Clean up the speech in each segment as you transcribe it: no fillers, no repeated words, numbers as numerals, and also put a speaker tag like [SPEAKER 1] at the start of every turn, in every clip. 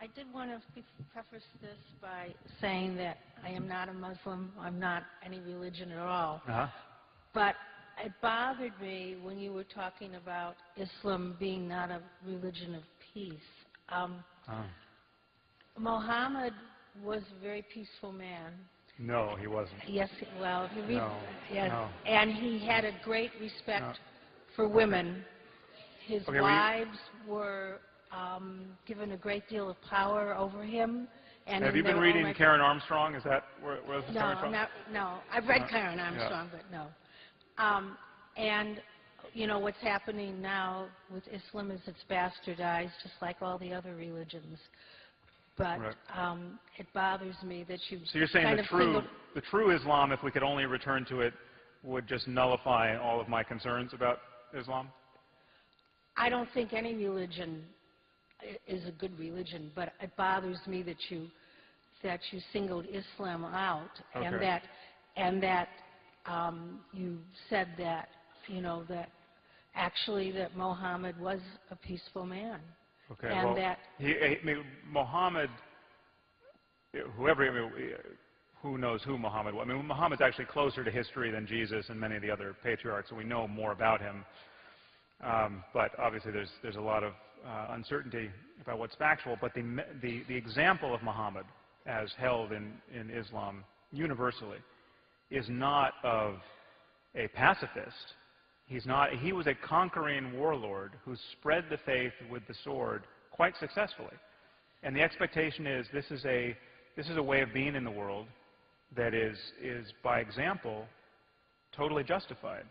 [SPEAKER 1] I did want to preface this by saying that I am not a Muslim. I'm not any religion at all. But it bothered me when you were talking about Islam being not a religion of peace. Muhammad was a very peaceful man.
[SPEAKER 2] No, he wasn't.
[SPEAKER 1] Yes, well, if you read,
[SPEAKER 2] No,
[SPEAKER 1] yes,
[SPEAKER 2] no.
[SPEAKER 1] and he had a great respect for women. His wives were given a great deal of power over him. And
[SPEAKER 2] have you been reading Karen Armstrong? Is that where this is coming from?
[SPEAKER 1] No, I've read Karen Armstrong, but no. And, you know, what's happening now with Islam is it's bastardized, just like all the other religions. But it bothers me that you.
[SPEAKER 2] So you're saying the true Islam, if we could only return to it, would just nullify all of my concerns about Islam?
[SPEAKER 1] I don't think any religion is a good religion, but it bothers me that you singled Islam out, and that you said that, you know, that actually that Muhammad was a peaceful man.
[SPEAKER 2] Okay,
[SPEAKER 1] and
[SPEAKER 2] well,
[SPEAKER 1] that
[SPEAKER 2] Muhammad, who knows who Muhammad was? I mean, Muhammad's actually closer to history than Jesus and many of the other patriarchs, so we know more about him. But obviously, there's a lot of uncertainty about what's factual. But the example of Muhammad, as held in Islam universally, is not of a pacifist. He was a conquering warlord who spread the faith with the sword quite successfully. And the expectation is this is a way of being in the world that is by example totally justified.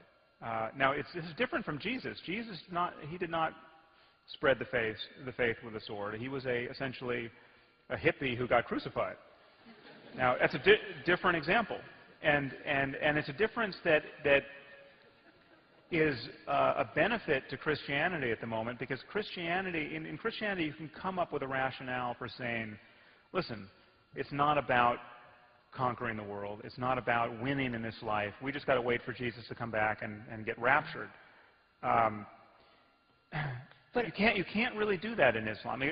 [SPEAKER 2] Now this is different from Jesus. Jesus did not spread the faith with a sword. He was essentially a hippie who got crucified. Now that's a different example, and it's a difference that is a benefit to Christianity at the moment, because Christianity, in Christianity, you can come up with a rationale for saying, listen, it's not about conquering the world. It's not about winning in this life. We just got to wait for Jesus to come back and get raptured. But you can't really do that in Islam.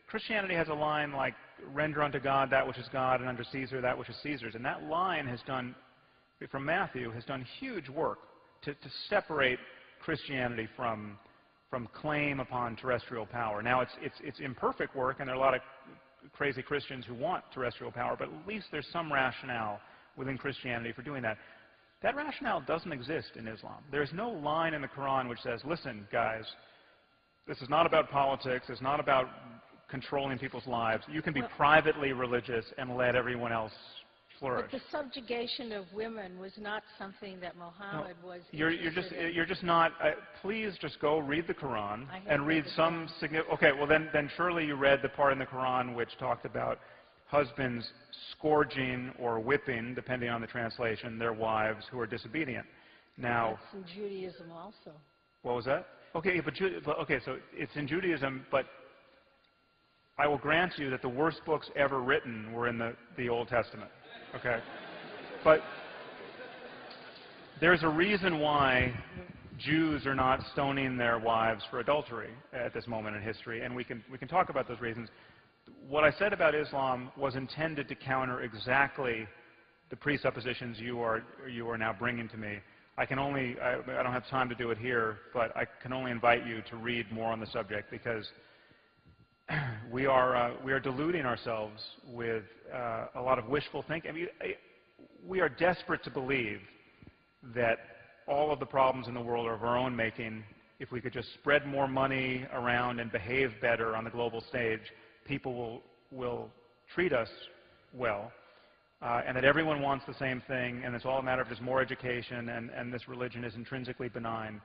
[SPEAKER 2] Christianity has a line like, render unto God that which is God, and unto Caesar that which is Caesar's. And that line from Matthew, has done huge work to separate Christianity from claim upon terrestrial power. Now, it's imperfect work, and there are a lot of crazy Christians who want terrestrial power, but at least there's some rationale within Christianity for doing that. That rationale doesn't exist in Islam. There's no line in the Quran which says, listen, guys, this is not about politics. It's not about controlling people's lives. You can be privately religious and let everyone else flourish.
[SPEAKER 1] But the subjugation of women was not something that Muhammad was
[SPEAKER 2] interested in. You're just not. Please just go read the Quran and read some significant. Okay, well then surely you read the part in the Quran which talked about husbands scourging or whipping, depending on the translation, their wives who are disobedient. Now,
[SPEAKER 1] that's in Judaism also.
[SPEAKER 2] What was that? Okay, okay, so it's in Judaism, but I will grant you that the worst books ever written were in the Old Testament. Okay, but there's a reason why Jews are not stoning their wives for adultery at this moment in history, and we can talk about those reasons. What I said about Islam was intended to counter exactly the presuppositions you are now bringing to me. I don't have time to do it here, but I can only invite you to read more on the subject, because we are deluding ourselves with a lot of wishful thinking. I mean, we are desperate to believe that all of the problems in the world are of our own making. If we could just spread more money around and behave better on the global stage, people will treat us well, and that everyone wants the same thing, and it's all a matter of just more education, and this religion is intrinsically benign.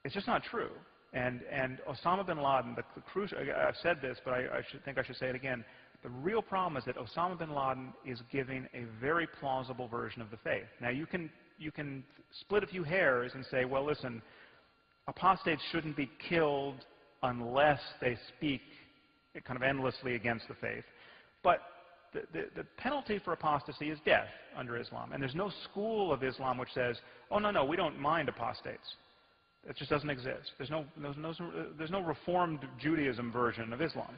[SPEAKER 2] It's just not true. And Osama bin Laden, I've said this, but I should say it again. The real problem is that Osama bin Laden is giving a very plausible version of the faith. Now, you can split a few hairs and say, well, listen, apostates shouldn't be killed unless they speak kind of endlessly against the faith. But the penalty for apostasy is death under Islam. And there's no school of Islam which says, oh, no, we don't mind apostates. It just doesn't exist. There's no Reformed Judaism version of Islam.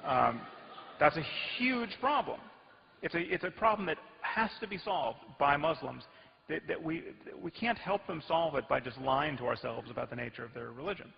[SPEAKER 2] That's a huge problem. It's a problem that has to be solved by Muslims. That we can't help them solve it by just lying to ourselves about the nature of their religion.